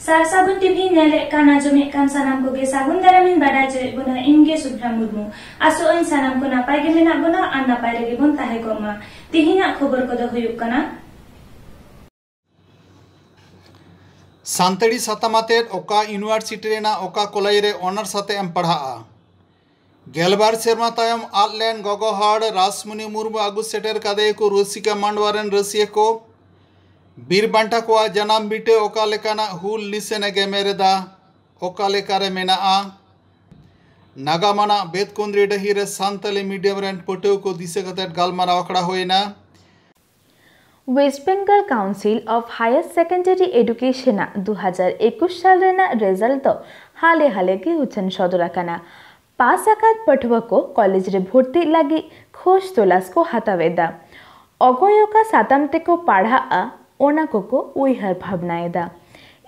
सार सागुन टीवी नेले काना जमे कान सानाम को गे सागुन दारामिन बाडा जे बुना इनगे सुभ्रा मुर्मू आसो इन सानाम को नापाय गे मेना बुना आन नापाय रेगे बुन ताहे गोमा तिहिना खबर को दो हुयुक कना सानताड़ी सातामाते ओका यूनिवर्सिटी रेना ओका कॉलेज रे ऑनर साथे एम पढ़ाआ गेलबार सेरमा तायम आदलेन गगो हड़ रासमुनि मुर्मू आगु सेटेर कादे को रसिका मांडवारेन रसिया को बीर बांटा को जनाम बिटे ओका लेकाना हुल लिसेने गेमेरेदा ओका लेकारे मेनाआ नागामाना बेतकुंद्री डहीरे सानताली मीडियम रेन पटो को दिसे कते गालमारा अखड़ा होइना West Bengal council of higher secondary education 2021 साल रेना रिजल्ट हाले हाले के उचन सदराकाना पास आकात पठुआ को कॉलेज रे भर्ती लगी खोज तलाश को हतावेदा अगयोका सातामते को पढ़ा ओना को उइहार भावनाएदा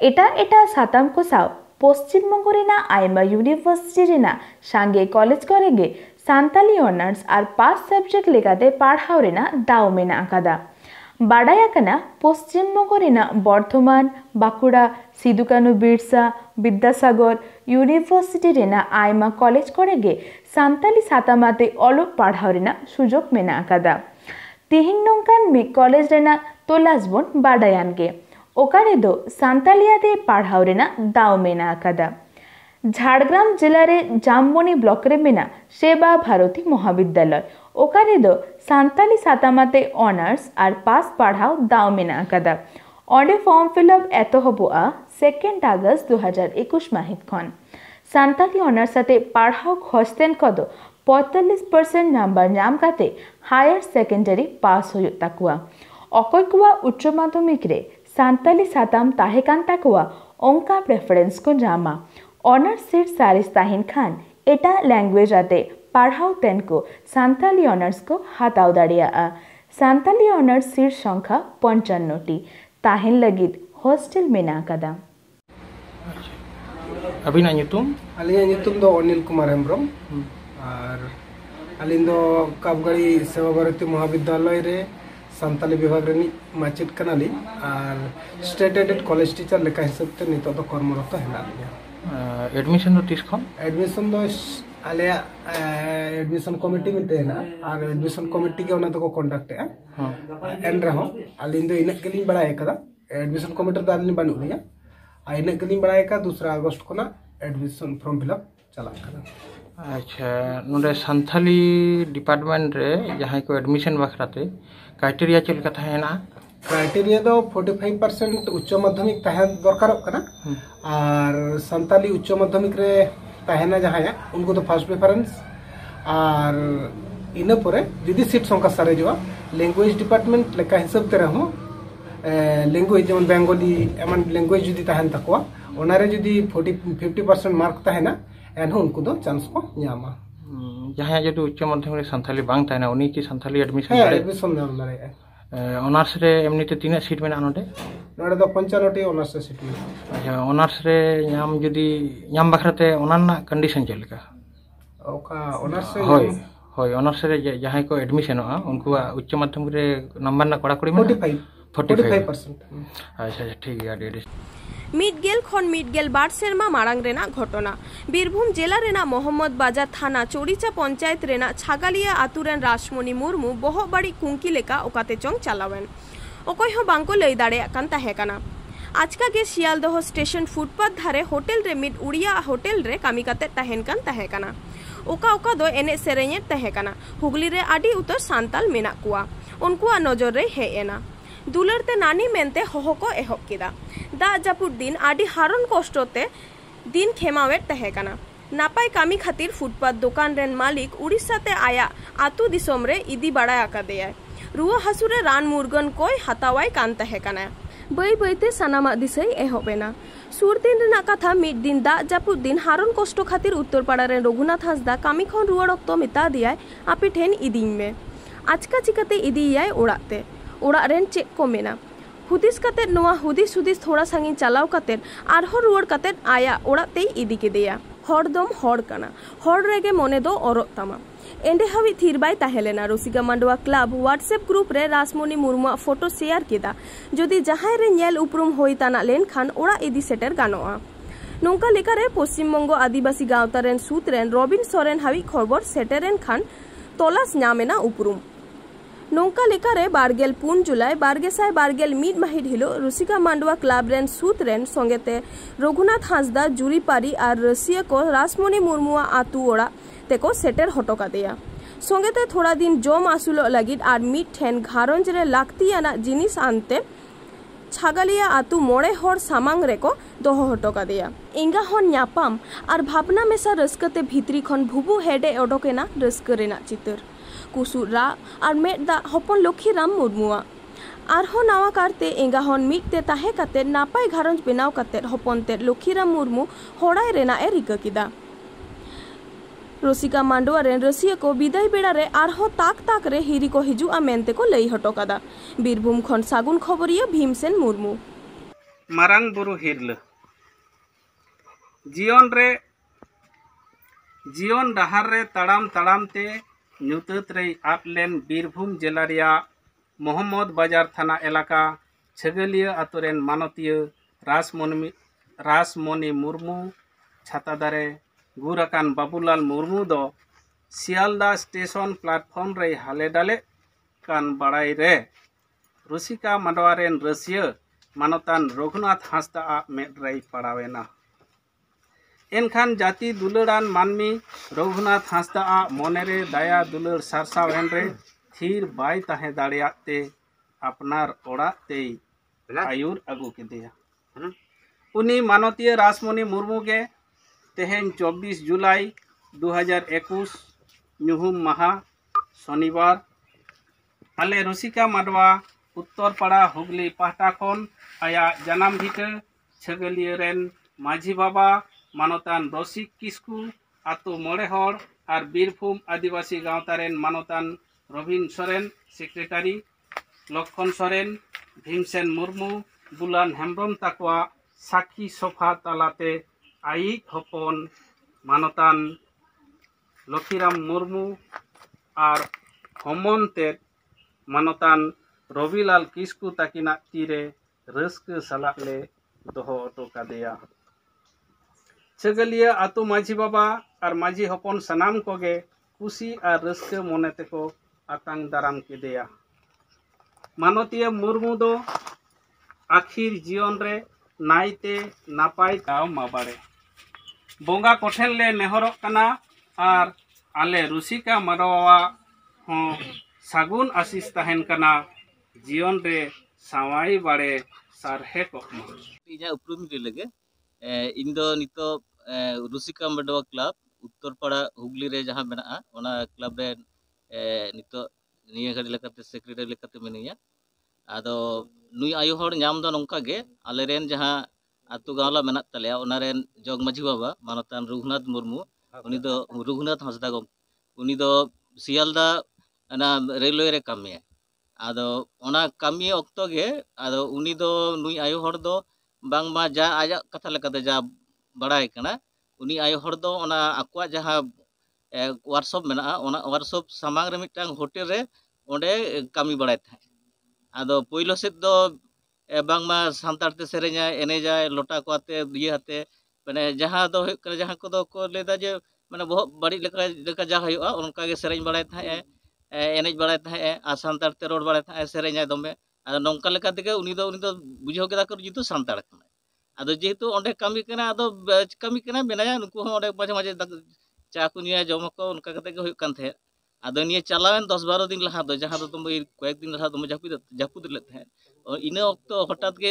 एटा साताम को साव पश्चिम बंग रेना आयमा यूनिवर्सिटी रेना सांगे कॉलेज करेगे सानताली ऑनर्स और 5 सब्जेक्ट लेकाते पढ़ाओ रेना दाव मेना आकादा बाडायाकाना पश्चिम बंग रेना बर्धमान बाकुड़ा सिदुकानु बिरसा विद्यासागर यूनिवर्सिटी रेना आयमा कॉलेज करेगे सानताली सातामाते अलग पढ़ाओ रेना सुजोग मेना आकादा तिहिंग नोंकान मी कॉलेज रेना तोलास बन बाडायान गे ओकारे दो सानतालिया दे पढ़ाओ रेना दाव मेना आकादा झाड़ग्राम जिला रे जामबनी ब्लॉक रे मेना सेवा भारती महाविद्यालय ओकारे दो सानताली सातामाते ऑनर्स और पास पढ़ाओ दाव मेना आकादा ऑडे फॉर्म फिलअप एतहबुआ 2 अगस्त 2021 माहित खन सानताली ऑनर्स साथे पढ़ाओ खोजतेन कदो 45% नंबर नाम काते हायर सेकेंडरी पास हो तकुआ अकय कुआ उच्च माध्यमिक रे सानताली साताम ताहेकान तकुआ ओंका प्रेफरेंस को जामा ऑनर्स सीट सारिस ताहिन खान एटा लैंग्वेज आते पढ़ाओ तेन को सानताली ऑनर्स को हाताव दाड़िया सानताली ऑनर्स सीट संख्या 55टी ताहिन लगित हॉस्टल मेना कदा अभिना ᱧᱩᱛᱩᱢ अलिया ᱧᱩᱛᱩᱢ दो अनिल कुमार हेम्ब्रम और अलिन दो काबगाड़ी सेवा भारती महाविद्यालय रे सानताली विभाग रे माचित कनाली और स्टेट एडेड कॉलेज टीचर लेका हिसाब ते नितो दो कर्मरत हेना एडमिशन दो तिस खन एडमिशन दो आलिया एडमिशन कमिटी में तेना और एडमिशन कमिटी के ओना तो कंडक्ट है एन रहो अलिन दो इने केलिन बड़ाय कदा एडमिशन कमिटी दा अलिन बानु लिया आइने केलिन बड़ाय का 2 अगस्त कोना एडमिशन फॉर्म फिलअप चला कदा अच्छा नोडे सानथाली डिपार्टमेंट रे जहां को एडमिशन बखराते क्राइटेरिया चल कथा है ना क्राइटेरिया दो 45% उच्च माध्यमिक ताहे दरकार कना और सानताली उच्च माध्यमिक रे ताहेना जहां है उनको तो फर्स्ट प्रेफरेंस और इन परे जदी सीट संख्या सारे जो लैंग्वेज डिपार्टमेंट लेका हिसाब ते रहो लैंग्वेज जमन बेंगली एमन लैंग्वेज जदी ताहेन तकवा ओनारे जदी 50% मार्क ताहेना एनहो उनको दो चांस को न्यामा जहां जदि उच्च माध्यमिक रे सानथाली बांग ताहेना उनी की सानथाली एडमिशन एडमिशन नाम लारे ऑनर्स रे एमनी ते तीना सीट मेना नोडे नोडे दो 95 ऑनर्स सीट में अच्छा ऑनर्स रे नाम जदि नाम बखराते ओनाना कंडीशन चलका ओका ऑनर्स होय होय ऑनर्स रे जहां को एडमिशन हो उनको उच्च माध्यमिक रे नंबर ना कड़ा कड़ी में 45% अच्छा ठीक है डेडी मिडगेल खन मिडगेल बार सेरमा मारांग रेना घटना बीरभूम जिला रेना मोहम्मद बाजार थाना चोरीचा पंचायत रेना छागालिया आतुरेन रासमणि मुर्मू बहक बाड़ी कुंकी लेका ओकाते चंग चलावेन ओकय हो बांको लई दाड़ेया कान ताहेकाना आजका गे शियालदह स्टेशन फुटपाथ धारे होटेल रे मिड उड़िया होटेल रे कामी काते ताहेन कान ताहेकाना ओका ओका दो एने सेरेñe ताहेकाना हुगली रे आडी उतर सांताल मेना कुआ उनकुआ नजर रे हे एना दुलरते नानी मेनते होहो को एहब किदा दा जापुर दिन आडी हारन कष्टते दिन खेमावेट तहेकाना नापाय कामी खातिर फुटपाथ दुकान रेन मालिक उड़ीसा ते आया आतु दिसोम रे इदी बाड़ा आकादेया रुआ हासुरे रान मुर्गन कोय हतावाय कान तहेकाना बै बैते सानामा दिसै एहबेना सुर दिन रेना कथा मिड दिन दा जापुर दिन हारन कष्ट खातिर उत्तरपाड़ा रे रघुनाथ हांसदा कामी खन रुआड़ अक्तो मेता दियाय आपे ठेन इदिंग में आजका चिकाते इदियाय ओड़ाते ओड़ा रेन चेक को मेना हुदिस काते नोआ हुदिस थोड़ा सांगिन चलाव काते आरहो रुआड़ काते आया ओड़ा ते इदी केदेया हरदम हर काना हर रेगे मने दो औरत तामा एंडे हावी थीर बाय ताहेलेना Rasika Mandwa club WhatsApp group रे रासमणि मुर्मू फोटो शेयर केदा जदि जहां रे नेल उपरुम होई ताना लेन खान ओड़ा इदी सेटर गानोआ नौका लेकारे पश्चिम बंग आदिवासी गावता रेन सूत रेन रबिन सोरेन हावी खबर सेटेरेन खान तलाश नामेना उपरुम नौका लेकारे 24 जुलाई 2021 माहित हिलो रसिका मांडवा क्लब रेन सूत रेन संगेते रघुनाथ हांसदा जुरीपारी और रसिया को रासमणि मुर्मू आतु ओड़ा तेको सेटर हटो कादेया संगेते थोड़ा दिन जम आसुलो लगिद और मिट ठेन घारंज रे लाक्तियाना जिनिस आनते छागालिया आतु मोड़े हर सामांग रेको दोहो हटो कादेया इंगा हन न्यापाम और भावना मेसा रस्कते भीतरी खन भुबु हेडे ओडोकेना रस्क रेना चितर कुसु रा और मेदा हपन लक्ष्मीराम मुर्मुआ आरहो नावा कारते इंगा हन मिटते ताहे काते नापाय घारंज बेनाव काते हपन ते लक्ष्मीराम मुर्मू होड़ाय रेना ए रिका किदा रसिका मांडवा रेन रसिया को विदाय बेड़ा रे आरहो ताक ताक रे हिरी को हिजुआ मेनते को लई हटो कादा बीरभूम खन सागुन खबरिया भीमसेन मुर्मू मारांग बुरु हिरल जीवन डहार रे तड़ाम तड़ाम ते ᱧᱩᱛᱟᱹᱛ ᱨᱮ ᱟᱫ ᱞᱮᱱ ᱵᱤᱨᱵᱷᱩᱢ ᱡᱮᱞᱟ ᱨᱮᱭᱟᱜ ᱢᱚᱦᱚᱢᱢᱚᱫ ᱵᱟᱡᱟᱨ ᱛᱷᱟᱱᱟ ᱮᱞᱟᱠᱟ ᱪᱷᱟᱹᱜᱟᱹᱞᱤᱭᱟᱹ ᱟᱛᱳ ᱨᱮᱱ ᱢᱟᱱᱚᱛᱤᱭᱟᱹ ᱨᱟᱥᱢᱚᱱᱤ ᱢᱩᱨᱢᱩ ᱪᱷᱟᱛᱟ ᱫᱟᱨᱮ ᱜᱩᱨ ᱟᱠᱟᱱ ᱵᱟᱵᱩᱞᱟᱞ ᱢᱩᱨᱢᱩ ᱫᱚ ᱥᱤᱭᱟᱞᱫᱟ ᱥᱴᱮᱥᱚᱱ ᱯᱞᱟᱴᱯᱷᱚᱨᱢ ᱨᱮ ᱦᱟᱞᱮ ᱰᱟᱞᱮ ᱠᱟᱱ ᱵᱟᱲᱟᱭ ᱨᱮ ᱨᱩᱥᱤᱠᱟ ᱢᱟᱰᱣᱟ ᱨᱮᱱ ᱨᱟᱹᱥᱤᱭᱟᱹ ᱢᱟᱱᱚᱛᱟᱱ ᱨᱚᱜᱷᱩᱱᱟᱛᱷ ᱦᱟᱸᱥᱫᱟ ᱟᱜ ᱢᱮᱫ ᱨᱮᱭ ᱯᱟᱲᱟᱣᱮᱱᱟ एनखान जाति दुलड़ान मानमी रघुनाथ हांसदा मोनेरे दया दुलड़ सारसावेन रे थीर बाय ताहे दाड़ियाते अपनार ओड़ाते आयुर अगु केदेया उनी मानतीय रासमणि मुर्मू के तेहेन 24 जुलाई 2021 ᱧᱩᱦᱩᱢ माहा शनिवार आले रसिका माडवा उत्तर पाड़ा हुगली पाहटा खन आया जनाम भिटा छागलिया रेन माझी बाबा मानतान रसिक किस्कू आतो मोड़े हर और बीरभूम आदिवासी गाँवतारेन मानतान रबिन सोरेन सेक्रेटारी लक्षण सोरेन भीमसेन मुर्मू बुलान हेम्ब्रम ताकवा साखी सफा तालाते आई हपन मानतान लक्ष्मीराम मुर्मू और हमनते मानतान रविलाल किस्कू ताकिना तीरे रस्क सलाले दोहो अटो कादेया छागलिया आतु माझी बाबा और माझी हपन सनाम कोगे खुशी और रस्क मने तेको आतांग दाराम केदेया मानतीय मुर्मू दो आखिर जीवन रे नाइते नापाय गाव माबारे बोंगा कोठेन ले नेहरक कना और आले रसिका माडवा हो सागुन आशीष तहन कना जीवन रे सावाई बाड़े सारहे कोकमा इजा उपरुम रे लगे इन दो नितो रसिका माडवा क्लब उत्तर पाड़ा हुगली रे जहां मेना ओना क्लब रे नितो निया घड़ी लेकाते सेक्रेटरी लेकाते मेनिया आदो नुई आयु हर नाम दो नोंका गे आले रेन जहां आतु गावला मेना तलेया ओना रेन जग माझी बाबा मानतान रघुनाथ मुर्मू उनी दो रघुनाथ हांसदा गो उनी दो सियालदा ना रेलवे रे कामिया आदो ओना कामी ऑक्तो गे आदो उनी दो नुई आयु हर दो बांगमा जा आजा कथा लेकाते जा बड़ाई कना उनी आयु हर दो ओना आकुआ जहां वर्कशॉप मेना ओना वर्कशॉप सामांग रे मिटांग होटल रे ओंडे कामी बड़ाई था आदो पहिलो सेत दो बांगमा सांतार ते सेरेजा एनेजा लोटा कोते दिए हाते माने जहां दो जहां को दो को लेदा जे माने बहुत बड़ी लेका जा हयुआ उनका के सेरेज बड़ाई था एनेज बड़ाई था आ सांतार ते रोड बड़ाई था सेरेजा दमे आदो नोंका लेका तेगे उनी दो बुझो केदा कर जितु सांतार कना आदो जेहेतु ओंडे कामी कना आदो कामी कना बेनाया नुकु हो ओंडे माझे माझे चा को निया जम को उनका कते के हुयुक कान थे आदो निया चलावेन 10-12 दिन लहा दो जहां दो तुम कয়েক दिन लहा तुम जापुद ले थे और इन वक्त हठात के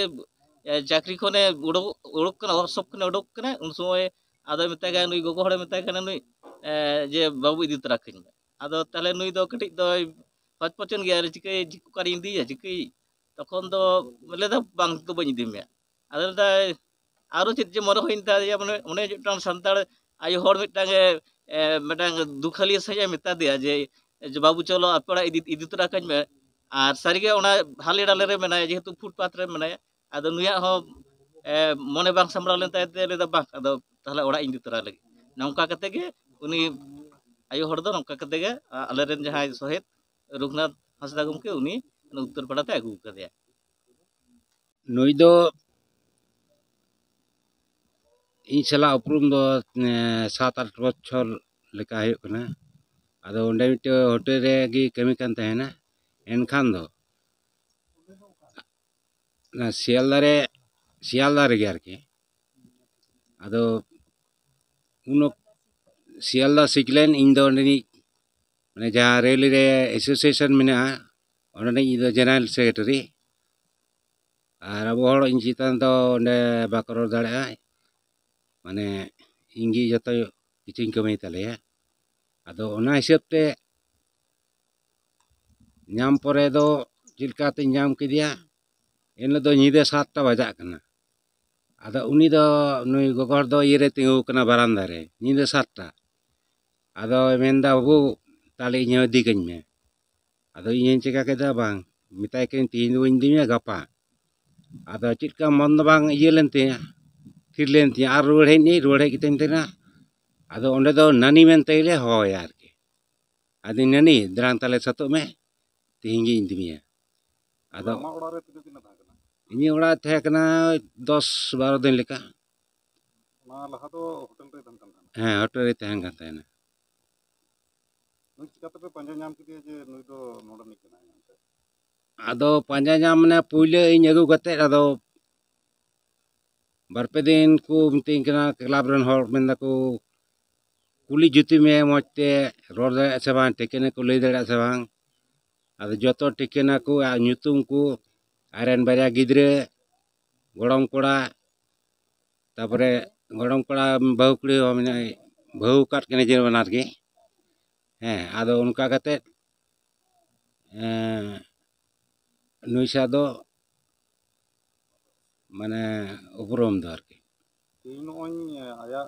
चाकरी खने उड़ोक कना वर्कशॉप कने उड़ोक कना उन समय आदो मेता गा नुई गोगो हड़े मेता कना नुई जे बाबू इदी तरा खिन आदो ताले नुई दो कटिक दो पचपचन गया रे चिके जिकु कारी इंदी चिके तखन दो ले दा बांग तो बኝ दिमे आदो दा आरो चित जे मरो होइन ता माने उने जटान संताड़ आयु हड़ मिटांग दुखाली सजा मेता दिया जे बाबू चलो अपड़ा इदी तरा कñ में और सारिगे ओना हाले डाले रे मेना जेहेतु फुटपाथ रे मेना आदो नुया हो मने बांग सामड़ा लेन ताते ले दा बांग आदो ताहले ओड़ा इदी तरा लगे नौका कते गे उनी आयो हर दो नौका कते गे आलेरेन जहां सोहेद रघुनाथ हांसदा गमके उनी उत्तर पाड़ा ते आगू कदेया नुई दो इन सला उपरुम दो 7-8 बछर लेका हुयुग कना आदो ओंडे मिटे होटल रे गी कमी कान तहेना एनखान दो ना सियालदा रे आरकी आदो उनो सियालदा सिकलेन इन दो ओंडेनी माने जहां रेली रे एसोसिएशन मेना ओंडे इन दो जनरल सेक्रेटरी और अब हड़ इन चितान दो ओंडे बाको दाड़ा माने इंगी जतो किचिन कमी तलेया आदो ओना हिसाब ते नाम परे दो चिलकाते नाम किदिया एन दो निदे 7टा बजा कना आदो उनी दो नुई गोगोर दो इरे तिंगु कना बारांदा रे निदे 7टा आदो मेंदा बाबू ताले इᱧ दिगኝ में आदो इᱧ चिका केदा बांग मिताय केन तीन दो इन दिमे गापा आदो चिलका मन बांग इयेलेनते फिर लेनती आर रुड़े कितेन तेना आदो ओंडे दो नानी मेनते ले होय आरकी आदि नानी द्रांग ताले सतो में तिहिंगी इंदिमिया आदो इनी ओड़ा थे कना 10-12 दिन लेका ना लहा दो होटल रे तहन कना हां होटल रे तहन कन तेना नुई चिका तबे पंजा नाम किदिया जे नुई दो नोडा निकना आदो पंजा नाम ने पुइले इन अगु गते आदो बारपे दिन को मिटिंग कना क्लब रन हर मेंदा को कुली जुती में मते रोड दाड़ा से बांग टेकेना को लई दाड़ा से बांग आदो जतो टेकेना को ᱧᱩᱛᱩᱢ को आरेन बारिया गिद्रे गोड़म कोड़ा तापरे गोड़म कोड़ा बहु कुड़ी माने बहु काट केने जे बनार के हैं आदो उनका कते नुईसा दो माने उपरम दो आरकी इन ओन आया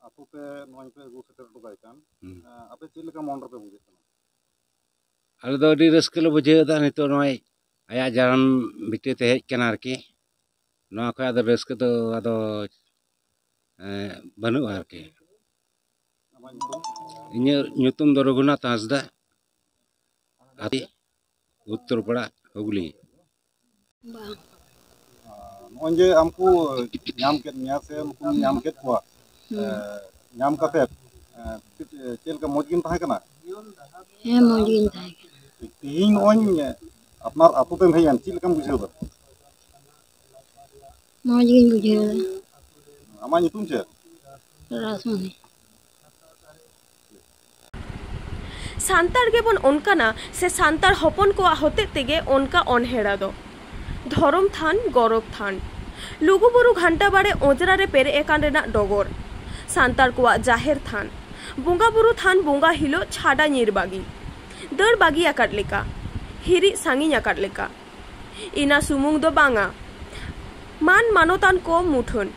आतो पे नोन पे गु सेटर दो गायकान आपे चेल का मन रपे बुझे कना आले दो डी रस्कल बुझे दा नितो नोय आया जान बिटे ते हेज कना आरकी नो खा द रस्क तो आदो बनु आरकी इन ᱧᱩᱛᱩᱢ दो रघुनाथ हांसदा आदि उत्तर पाड़ा हुगली नोंजे हमको नाम के निया से हमको नाम के को नाम कते चेल का मोजगिन ताहे कना हे मोजगिन ताहे तीन ओन अपना आतो ते भैयान चेल कम बुझे दो मोजगिन बुझे आमा ᱧᱩᱛᱩᱢ चे रासमनी सान्तार गेबन ओनकाना से सान्तार हपन को होते तेगे ओनका अनहेड़ा दो धरम थान गौरव थान लुगुबुरु घंटा बाड़े ओजरा रे पेरे एकान रेना डगर सान्तार को जाहेर थान बोंगा बुरु थान बोंगा हिलो छाड़ा नीर बागी दर बागी आकाट लेका हिरी सांगी आकाट लेका इना सुमुंग दो बांगा मान मानोतान को मुठन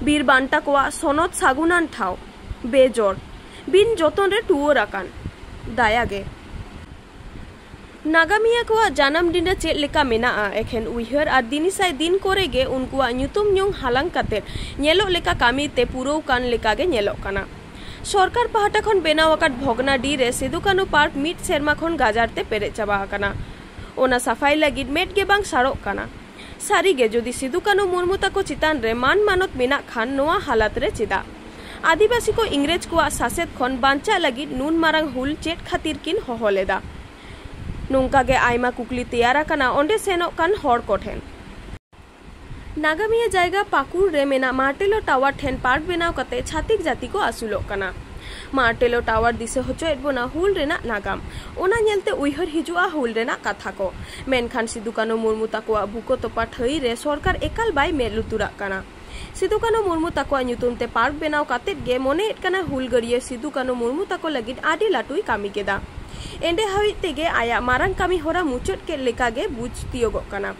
बीर बांटा को सनत सागुनान ठाव बेजोर बिन जतन रे टुओर आकान दायागे नागामिया को जानम दिन चेक लेका मेना एखेन उइहर और दिनिसाय दिन कोरेगे उनकुआ ᱧᱩᱛᱩᱢ ᱧᱩᱝ हालांग काते नेलो लेका कामी ते पुरो कान लेका गे नेलो काना सरकार पहाटा खन बेनाव आकाट भगनाडी रे सिदुकानु पार्क मिट सेरमा खन गाजार ते पेरे चाबा काना ओना सफाई लागिद मेट गे बांग सारो काना सारीगे जदि सिदुकानु मुर्मु ताको चितान रे मान मानत मेना खान नोआ हालात रे चिदा आदिवासी को इंग्रेज को सासेत खन बांचा लगी नून मारांग हुल चेट खातिर किन होहलेदा नोंका गे आयमा कुकली तैयार काना ओंडे सेनो कान हर कोठेन नागामिया जायगा पाकुर रे मेना मार्टेलो टावर ठेन पार्क बेनाव कते छातिक जाति को आसुलो काना मार्टेलो टावर दिसे होचोएट बोना हुल रेना नागाम ओना नेलते उइहर हिजुआ हुल रेना कथा को मेनखान सिदुकानु मुर्मु ताको बुको तोपा ठई रे सरकार एकाल बाय मेलुतुरा काना सिदुकानु मुर्मु ताको ᱧᱩᱛᱩᱢ ते पार्क बेनाव काते गे मोने एटकाना हुलगरिये सिदुकानु मुर्मु ताको लगिद आडी लाटुई कामी केदा एंडे हावी तेगे आया मारांग कामी होरा मुचट के लेका गे बुझ तियोगो काना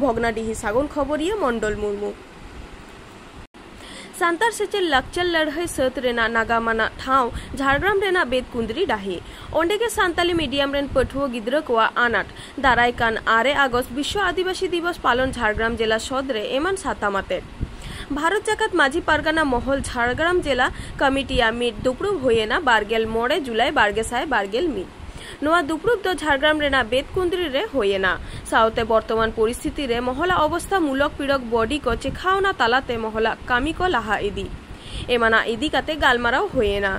भगनाडीही सागुन खबरिया मंडल मुर्मु सान्तार सेचेल लाक्चर लड़ाई सत रेना नागामाना ठाव झारग्राम रेना बेदकुंदरी डाही ओंडे के सान्ताली मीडियम रेन पठुओ गिद्रा को आनाट दाराय कान 8 আগস্ট विश्व आदिवासी दिवस पालन झारग्राम जिला सदरे एमान सातामाते भारत जाकात माझी पारगाना महल झारग्राम जिला कमिटिया मीट दुपड़ुब होयेना 24 जुलाई 2021 नोआ दुपड़ुब दो झारग्राम रेना बेतकुंद्री रे होयेना साउते वर्तमान परिस्थिति रे महला अवस्था मूलक पीड़क बॉडी को चेखावना तालाते महला कामी को लाहा इदी एमाना इदी काते गालमाराव होयेना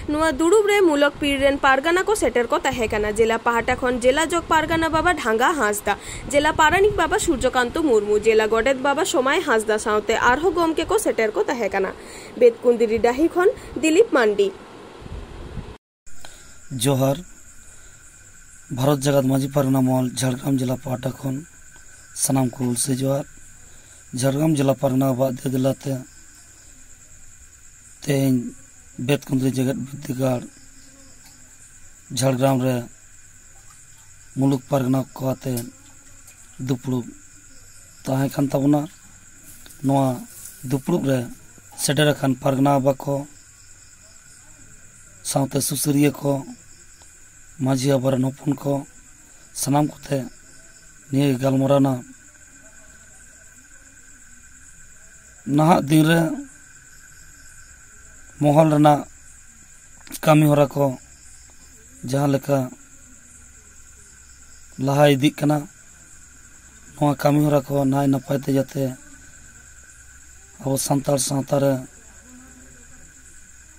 नोआ दुड़ुब रे मूलक पीड़ रेन पारगाना को सेटर को तहेकाना जिला पाहाटा खन जिला जग पारगाना बाबा ढांगा हांसदा जिला पारानिक बाबा सूर्यकांत मुर्मू जिला गडेत बाबा सोमाय हांसदा साउते आरहो गमके को सेटर को तहेकाना बेतकुंद्री डाही खन दिलीप मांडी जोहार भारत जगत माझी पारगाना महल झारग्राम जिला पाहाटा खन सनाम को से जोहार झारग्राम जिला पारगाना बादे दिलाते तेन बेतकुंद्री जगत विद्यागार झारग्राम रे मुलुक पारगाना को आते दुपड़ुब ताहे खान ताबना नोआ दुपड़ुब रे सेटर खान पारगाना बाको साउते सुसुरिया को माझी आबरन हपन को सनाम कोते निये गालमराना नाहा दिन रे महल रना कामी होरा को जहाँ लेका लहा इदी कना नोआ कामी होरा को नाय नपाय ते जाते अब संताल सावता रे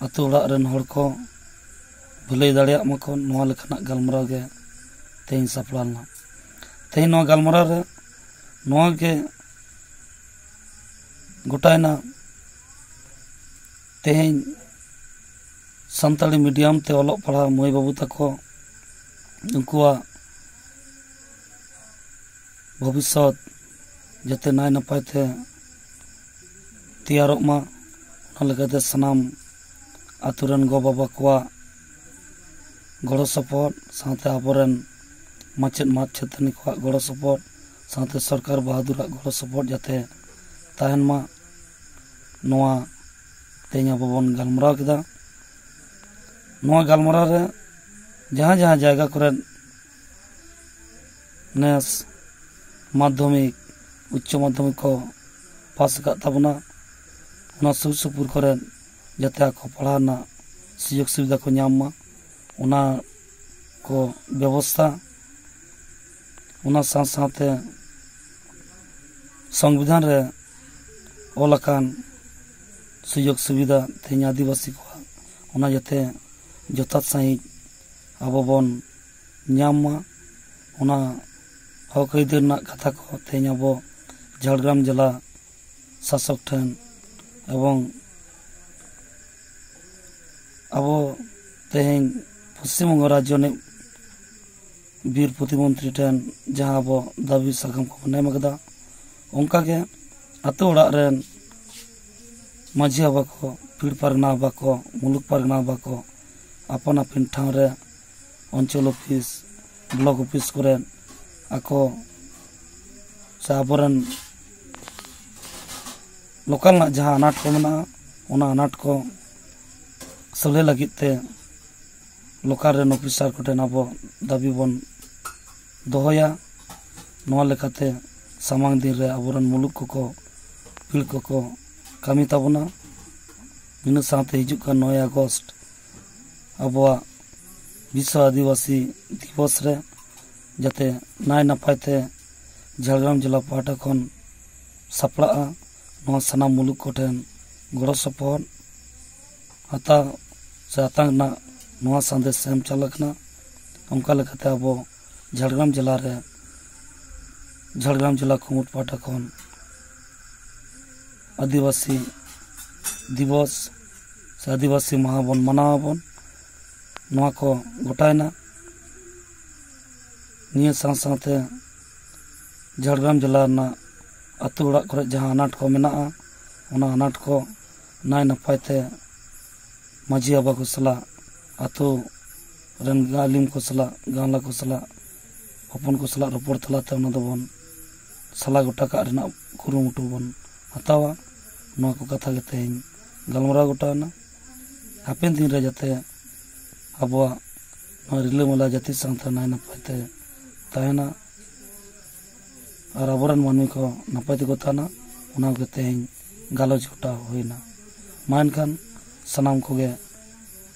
अतु ओड़ा रेन हर को भुलई दाड़िया मको नोआ लेखाना गालमराव गे तेन सापड़ालना तेन नोआ गालमराव रे नोआ गे गोटायना तेन संताली मीडियम ते ऑलोग पढ़ा मई बाबू तको उनकुआ भविष्य जते नाय नपाय ते तैयारोग मा ओना लेकाते सनाम आतुरन गो बाबा को गड़ो सपोर्ट साथे आबोरन माचेद माचेतनी को गड़ो सपोर्ट साथे सरकार बहादुर गड़ो सपोर्ट जाते ताहन मा नोआ तेኛ बबन गालमराव केदा नोआ गालमराव रे जहाँ जहाँ जायगा करे नेस माध्यमिक उच्च माध्यमिक को पास का ताबना उना सुर सुपुर करे जाते आको पढ़ाना सुयोग सुविधा को ᱧᱟᱢ उना को व्यवस्था उना साथ संविधान रे ओलकान सुयोग सुविधा तेज आदिवासी को उना जाते जथात सही अब बन ᱧᱟᱢ उना हक अइदार ना कथा को तेज अब झारग्राम जिला शासक ठेन एवं अब तेहें पश्चिम बंग राज्य ने वीर प्रतिमंत्री ठेन जहाँ अब दाबी सागम को नेम कदा उनका के अतो ओड़ा रेन माझी बाबा को पीड़ पारगाना बाबा को मुलुक पारगाना बाबा को अपन अपन ठाव रे अंचल ऑफिस ब्लॉक ऑफिस करे आको से आबरन लोकल ना जहाँ अनाट को मना उना अनाट को सले लगित ते लोकल रेन ऑफिसर को ठेन अब दाबी बन दोहया नोआ लेकाते सामांग दिन रे आबरन मुलुक को पीड़ को कामी ताबना इन साथे हिजुक का 9 अगस्त अबवा विश्व आदिवासी दिवस रे जाते नाय नपायते झारग्राम जिला पाहाटा खन सापड़ा नोआ सनाम मुलुक को ठेन गड़ो सपोर्ट हता से आतंकना नोआ संदेश एम चालकना उनका लेकाते अब झारग्राम जिला रे झारग्राम जिला कुमुट पाहाटा खन आदिवासी दिवस से आदिवासी माह बन मनावबन नोआ को गोटायना निये साथे झारग्राम जिला ना अतु ओड़ा करे जहाँ अनाट को मेना उना अनाट को नाय नपायते माझी बाबा को सला अतु रन गालिम को सला गांला को सला हपन को सला रपड़ तलाते उना दो बन सला गोटा का रेना कुरुमुटु बन हतावा नोआ को कथा के तेज गलमरा गोटाना हापेन दिन रे जाते अबवा रिलामला जाति साथे नाय नपायते ताहेना और आबरन मानवी को नपायते को ताना उना के तेहन गालोज गोटा होइना मानखान सनाम कोगे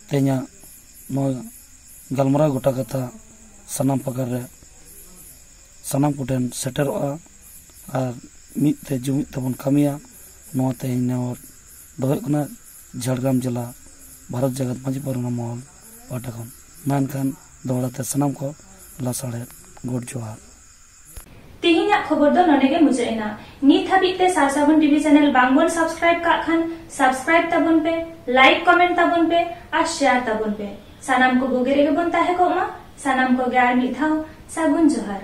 तेना नो गलमरा गोटा कथा सनाम पगार रे सनाम कोटेन सेटरोआ और मिते जुमित तबन कामिया नोआ तेहन नेवर दोहकना झारग्राम जिला भारत जगत माजी परगना महल पाटाखन मानखान दौड़ाते सनाम को लासाड़े गोड जोहार तिहिना खबर दो ननेगे मुजेना नित हाबिते सारसाबुन टीवी चैनल बांगबन सब्सक्राइब का खान सब्सक्राइब ताबुन पे लाइक कमेंट ताबुन पे और शेयर ताबुन पे सानाम को बुगेरे के बन ताहे को मा सानाम को ग्यार मिथाव सागुन जोहार।